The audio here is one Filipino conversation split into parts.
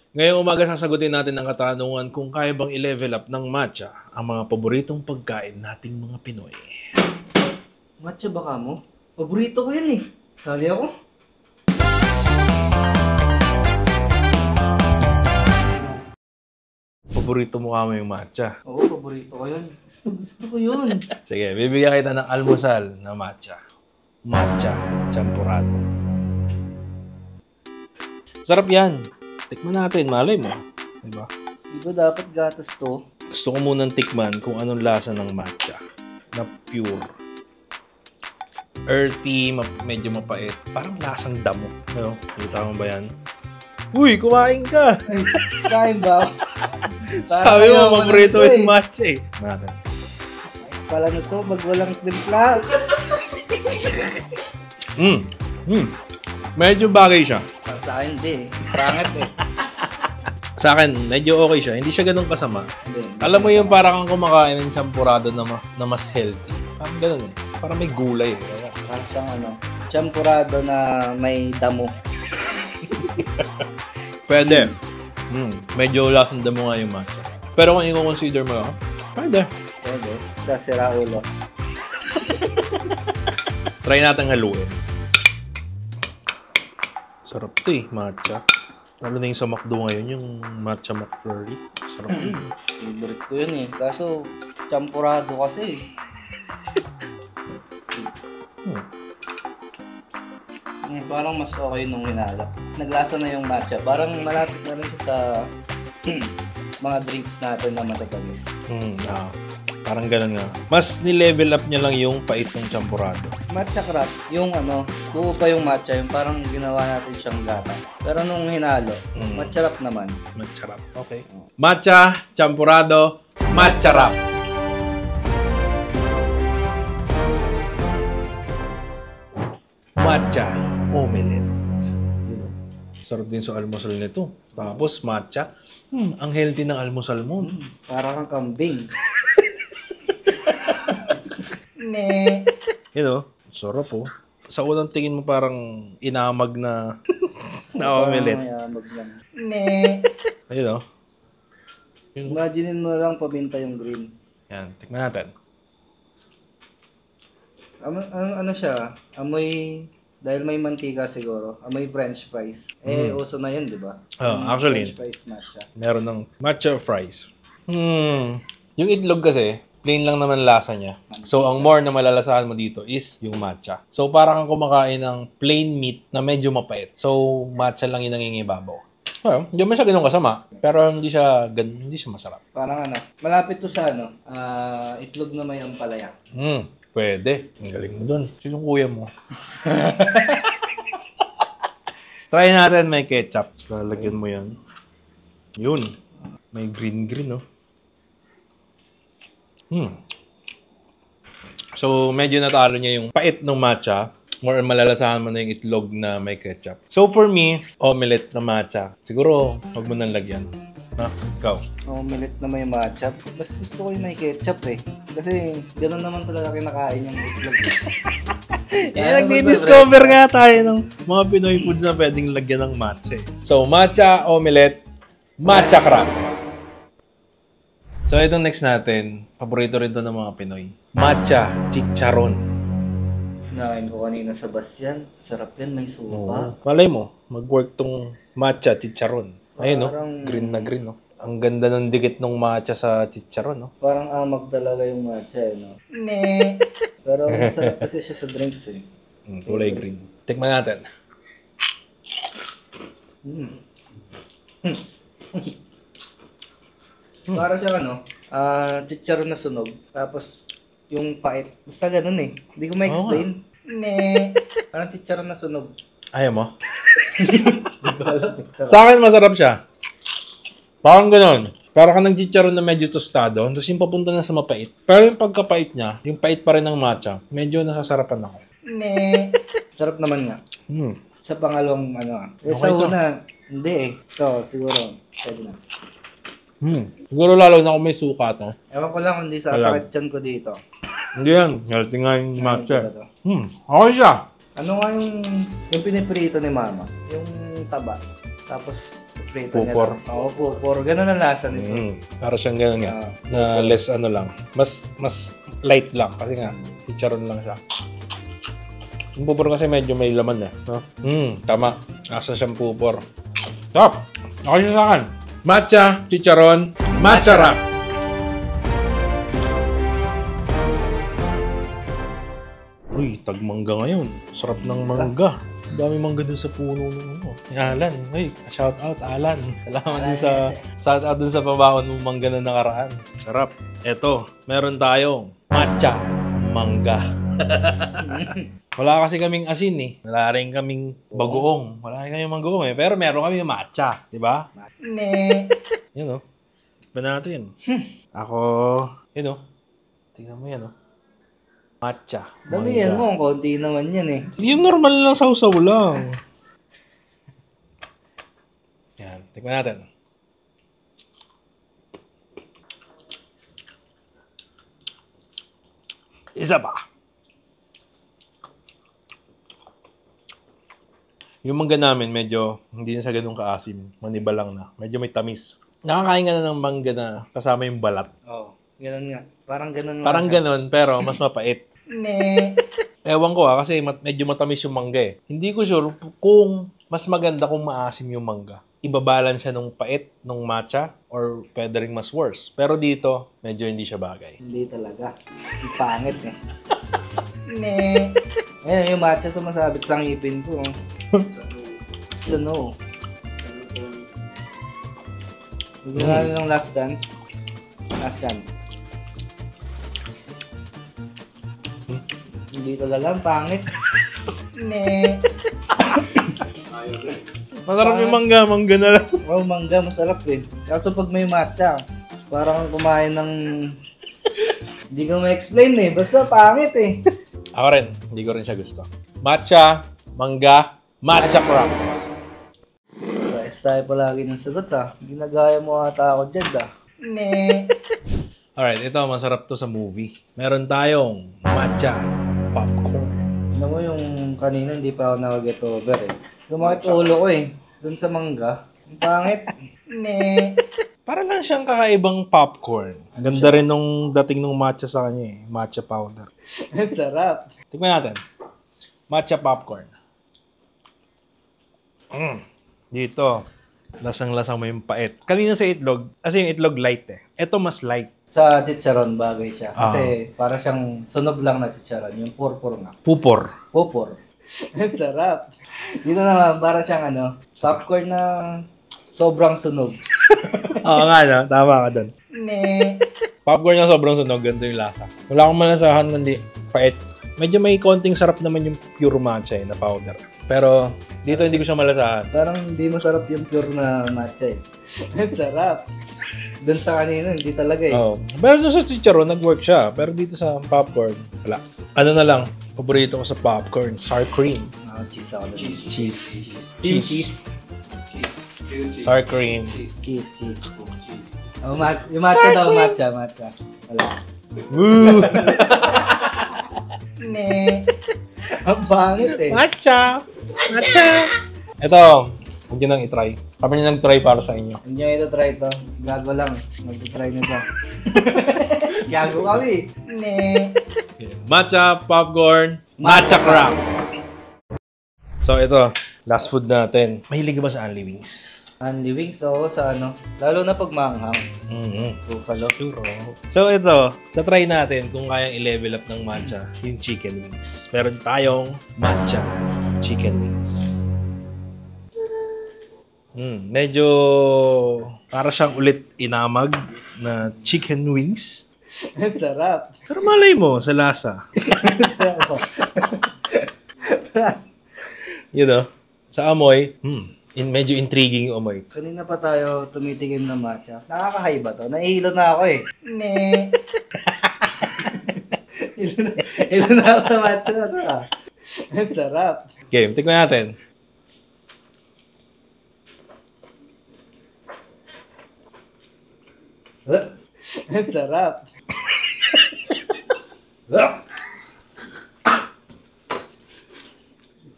Ngayong umaga sasagutin natin ang katanungan kung kaya bang i-level up ng matcha ang mga paboritong pagkain nating mga Pinoy. Matcha ba ka mo? Paborito ko yan eh. Sali ako. Paborito mo kamo yung matcha. Oo, paborito ko yun. Gusto ko yun. Sige, bibigyan kita ng almusal na matcha. Matcha champurado. Sarap yan. Tikman natin, malay mo. Diba? Di ba dapat gatas to? Gusto ko munang tikman kung anong lasa ng matcha. Na pure. Earthy, medyo mapait. Parang lasang damo. Ano? Kita mo ba yan? Uy, kumain ka! Ay, kain ba? Sabi mo, paborito yung matcha eh. Natin. Pala na to, pag walang timpla. Medyo bagay siya. Sa akin hindi eh. Pangit eh. Sa akin, medyo okay siya. Hindi siya ganun kasama. Hindi. Alam mo yung parang kang kumakain ng champurado na mas healthy. Parang ganun eh. Parang may gulay eh. Parang siyang champurado na may damo. Pwede. Medyo lasang damo nga yung matcha. Pero kung i-consider mo ako, pwede. Pwede. Sa sira ulo. Try natin haluin. Sarap ito eh, matcha. Lalo na yung sa McDo ngayon, yung matcha McFlurry. Sarap yun. Favorite ko yun eh. Kaso, champurado kasi eh. Parang mas okay nung hinala. Naglasa na yung matcha. Parang malapit na rin siya sa mga drinks natin na matatamis. Parang ganun nga. Mas ni-level up niya lang yung pait ng champurado. Matcha crap, yung buo pa yung matcha, yung parang ginawa natin siyang gatas. Pero nung hinalo, matcha wrap naman. Matcha wrap, okay. Matcha, champurado, matcha wrap. Matcha omelette. Sarap din sa almusal nito. Tapos matcha. Ang healthy ng almusal mo. Parang kang kambing. Sarap oh. Sa unang tingin mo parang inamag na omelette. Inamag lang. Ayun oh. Imaginein mo lang paminta yung green. Yan, tikman natin. Ano siya? Amoy, dahil may mantika siguro, amoy french fries. Uso na yun, di ba? Actually, French fries matcha. Meron ng matcha fries. Yung itlog kasi, plain lang naman lasa niya. So, ang more na malalasahan mo dito is yung matcha. So, parang kang kumakain ng plain meat na medyo mapait. So, matcha lang yung nangingibabaw. Hindi mo siya ganun kasama, pero hindi siya masarap. Parang malapit to sa itlog na may ampalaya. Pwede. Ang galing mo dun. Sinong kuya mo? Try natin may ketchup. Lalagyan mo yan. Yun. May green, no? So, medyo natalo niya yung pait ng matcha. More malalasahan mo na yung itlog na may ketchup. So, for me, omelette na matcha. Siguro, huwag mo nang lagyan. Ikaw? Omelette na may matcha. Mas gusto ko yung may ketchup eh. Kasi, gano'n naman talaga kinakain yung itlog. Nagdi-discover nga tayo ng mga Pinoy foods na pwedeng lagyan ng matcha eh. So, matcha, omelette, matcha crab. So, itong next natin, paborito rin to ng mga Pinoy. Matcha chicharon. Kinain ko kanina sa Basyan. Sarap yan, may suka. Malay mo, mag-work tong matcha chicharon. Ayun, no? Green na green, no? Ang ganda ng dikit ng matcha sa chicharon, no? Parang amag talaga yung matcha, no? Pero masarap kasi siya sa drinks, eh. Kulay green. Tikman natin. Para siya, chicharon na sunog. Tapos, yung pait. Basta ganun eh. Hindi ko ma-explain. Parang chicharon na sunog. Ayaw mo? Sa akin, masarap siya. Parang ganun. Parang ka ng chicharon na medyo tostado. Tapos yung papunta na sa mapait. Pero yung pagkapait niya, yung pait pa rin ng matcha, medyo nasasarapan ako. Sarap naman nga. Sa pangalawang Okay sa to. una, hindi eh. Ito, siguro. Pwede na. Siguro lalo na kung may suka to. Ewan ko lang kung hindi sasakit tiyan ko dito. Hindi yan. Healthy nga yung matcha. Okay siya. Ano nga yung piniprito ni Mama? Yung taba. Tapos, prito niya Pupor. lang. Oo, pupor. Ganun ang lasa nito. Para siyang ganun nga. Na less ano lang. Mas light lang. Kasi nga, chicharon lang siya. Yung pupor kasi medyo may laman eh. No? Tama. Asa siyang pupor. Stop! Okay siya sa akin. Matcha, chicharon, matcha wrap. Uy, tagmangga ngayon. Sarap ng mangga. Dami mangga dun sa puno ng ano. Ni Alan. Hey, shout out Alan. Salamat dun sa shout out dun sa pabaon mong mangga na nakaraan. Sarap. Eto, meron tayong matcha mangga. Wala kasi kaming asin eh. Wala rin kaming bagoong. Wala rin kaming bagoong eh. Pero meron kami matcha. Di ba? Yun o. Tikman natin. Ako, yun o. Tingnan mo yan o. Matcha. Damihan mo, ang konti naman yan eh. Yung normal lang sausaw lang. Yan. Tikman natin. Isa pa. Yung mangga namin, medyo hindi na siya ganun kaasim. Maniba lang na. Medyo may tamis. Nakakain ka na ng mangga na kasama yung balat. Oo, ganun nga. Parang ganun. Parang ganun, pero mas mapait. Ewan ko kasi medyo matamis yung mangga eh. Hindi ko sure kung mas maganda kung maasim yung mangga. Ibabalance siya nung pait, nung matcha, or pwede rin mas worse. Pero dito, medyo hindi siya bagay. Hindi talaga. Ang pangit eh. Ayun, yung matcha sumasabit sa ngipin ko. Sano. Bigyan natin ng last chance. Last chance. Hindi talaga, ang pangit. Masarap yung mangga na lang. Oh, mangga, masarap eh. Kaso pag may matcha, parang kumain ng... Hindi ko ma-explain eh. Basta pangit eh. Ako rin, hindi ko rin siya gusto. Matcha, mangga, matcha wrap. Guys, tayo palagi ng sagot ah. Ginagaya mo ata ako dyan ah. Alright, ito masarap to sa movie. Meron tayong matcha popcorn. Ano mo yung kanina hindi pa ako nakaget over eh. Sumakit ulo ko eh. Doon sa mangga. Ang pangit. Para lang siyang kakaibang popcorn. Ganda rin nung dating nung matcha sa kanya eh. Matcha powder. Ang sarap. Tingnan natin. Matcha popcorn. Dito. Lasang-lasang mo yung pait. Kanina sa itlog, kasi yung itlog light eh. Ito mas light. Sa chicharon bagay siya. Kasi para siyang sunog lang na chicharon. Yung purpur nga. Pupor. Pupur. Ang sarap. Dito naman, para siyang popcorn na sobrang sunog. Oo nga no, tama ka doon. Popcorn na sobrang sunog, ganito yung lasa. Wala akong malasahan kundi pait. Medyo may konting sarap naman yung pure matcha na powder. Pero dito hindi ko siya malasahan. Parang hindi masarap yung pure na matcha eh. Ang sarap. Doon sa kanina, hindi talaga eh. Oh. Pero doon sa chicharon, nag-work siya. Pero dito sa popcorn, wala. Ano na lang, paborito ko sa popcorn, sour cream. Cheese ako. Cheese. Sour cream. Cheese. Oh, yung matcha daw, matcha. Wala. Woo! Ang pangit eh. Matcha! Ito, huwag nyo nang itry. Kami nyo nag-try para sa inyo. Hindi nyo ito try ito. Gago lang. Mag-try nito. Gago kami. Matcha, popcorn, matcha wrap. So ito, last food natin. Mahilig ka ba sa Only Wings? Only wings, oo, sa lalo na pag maanghang. Buffalo. So ito, tatry natin kung kayang i-level up ng matcha yung chicken wings. Meron tayong matcha chicken wings. Medyo para siyang ulit inamag na chicken wings. Ang sarap. Pero malay mo sa lasa. You know, sa amoy, medyo intriguing yung amoy. Kanina pa tayo tumitikim ng matcha. Nakakahay ba to? Nahihilo na ako eh. Hilo na ako sa matcha na to ah. Ang sarap. Game, tignan natin. Ang sarap.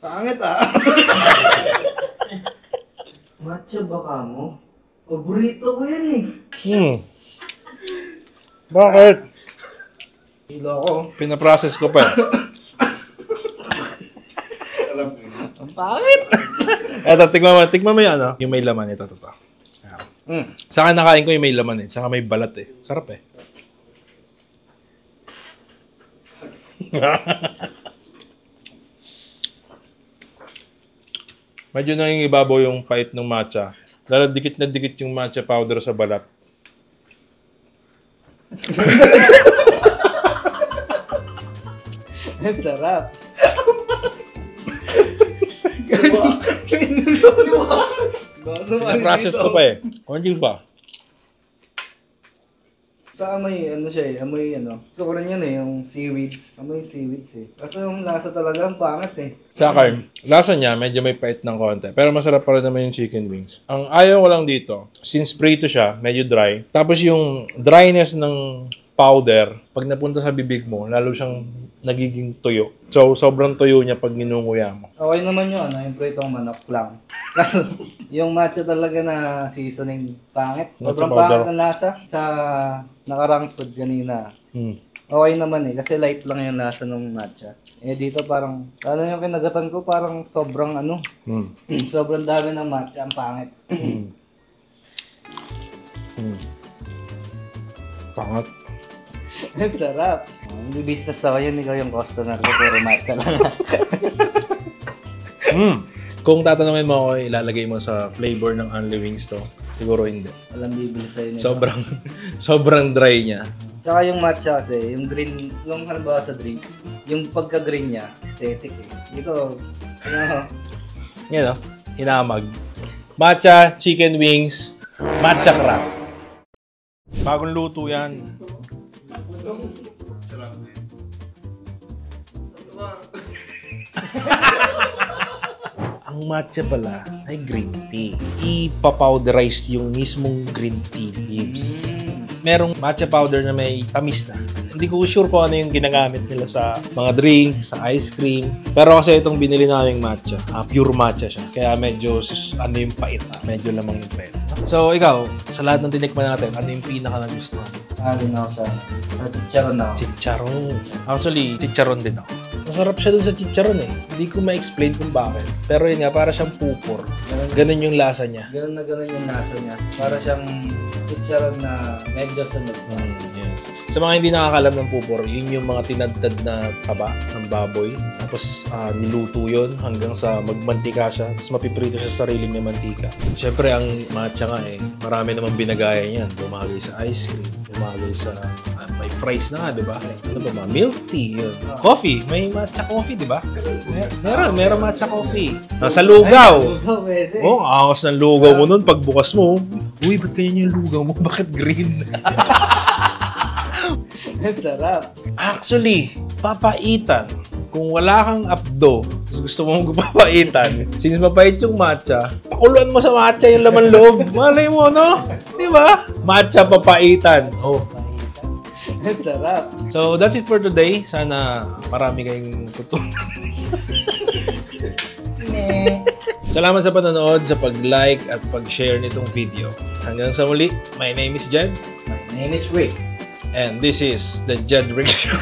Pangit ah. Matcha mo? Paborito ko yan eh. Bakit? Hilo ako. Pinaprocess ko pa. Ang pangit! Eto, tignan mo yung ano, yung may laman. Ito. Sa akin nakain ko yung may laman tsaka may balat Sarap Medyo nangingibabaw yung pait ng matcha. Lalo dikit na dikit yung matcha powder sa balat. Ang sarap. Process ko pa Konti pa. Sa amoy, siya amoy Gusto ko rin yan yung seaweeds. Amoy seaweeds Kaso yung lasa talaga, ang pangit Sa akin, lasa niya, medyo may pait ng konti. Pero masarap pa rin naman yung chicken wings. Ang ayaw ko lang dito, since prito siya, medyo dry. Tapos yung dryness ng powder, pag napunta sa bibig mo, lalo siyang nagiging tuyo. So, sobrang tuyo niya pag ninunguya mo. Okay naman yung pritong manok lang. Kaso, yung matcha talaga na seasoning, pangit. Sobrang pangit ang lasa sa nakarang food kanina. Okay naman kasi light lang yung lasa ng matcha. Dito parang, yung kinagatan ko, parang sobrang sobrang dami ng matcha, ang pangit. Pangat. Ang sarap. Hindi business ako yun, ikaw yung customer ko, pero matcha lang. Kung tatanungin mo ako, ilalagay mo sa flavor ng Only Wings to, siguro hindi. Walang bibili sa'yo nito. Sobrang dry niya. Tsaka yung matcha kasi, yung green, yung halimbawa sa drinks, yung pagka-green niya, aesthetic Dito, Yan hinamag. Matcha, chicken wings, matcha crab. Bagong luto yan. Ang matcha pala ay green tea. Ipa-powderize yung mismong green tea leaves. Merong matcha powder na may tamis na. Hindi ko sure kung ano yung ginagamit nila sa mga drinks, sa ice cream. Pero kasi itong binili naming matcha, pure matcha siya. Kaya medyo yung pait. Medyo lamang yung pait. So ikaw, sa lahat ng tinikman natin, ano yung pinaka nagustuhan? Din ako sa chicharon na ako. Chicharon. Actually, chicharon din ako. Masarap siya dun sa chicharon Hindi ko ma-explain kung bakit. Pero yun nga, para siyang pupor. Ganun yung lasa niya. Ganun yung lasa niya. Para siyang chicharon na medyo sunod. Yes. Sa mga hindi nakakalam ng pupor, yun yung mga tinadtad na taba ng baboy. Tapos niluto yun hanggang sa magmantika siya. Tapos mapiprito siya sa sariling may mantika. Siyempre, ang matcha nga marami namang binagaya niyan. Bumagay sa ice cream. Bumagay sa may fries na nga, di ba? Ano ba? Milk tea. Yun. Coffee. May matcha coffee, di ba? Meron matcha coffee. Sa lugaw. Pwede. Angas ng lugaw mo nun. Pagbukas mo, uy, ba't ganyan yung lugaw mo? Bakit green? Ang sarap. Actually, papaitan. Kung wala kang abdo, tapos gusto mong papaitan, since mapait yung matcha, pakuluan mo sa matcha yung laman loob. Malay mo, no? Di ba? Matcha papaitan. Ang sarap. So, that's it for today. Sana marami kayong tutunan. Salamat sa panonood, sa pag-like at pag-share nitong video. Hanggang sa muli, my name is Jed. My name is Rick. And this is the Jed Rick Show.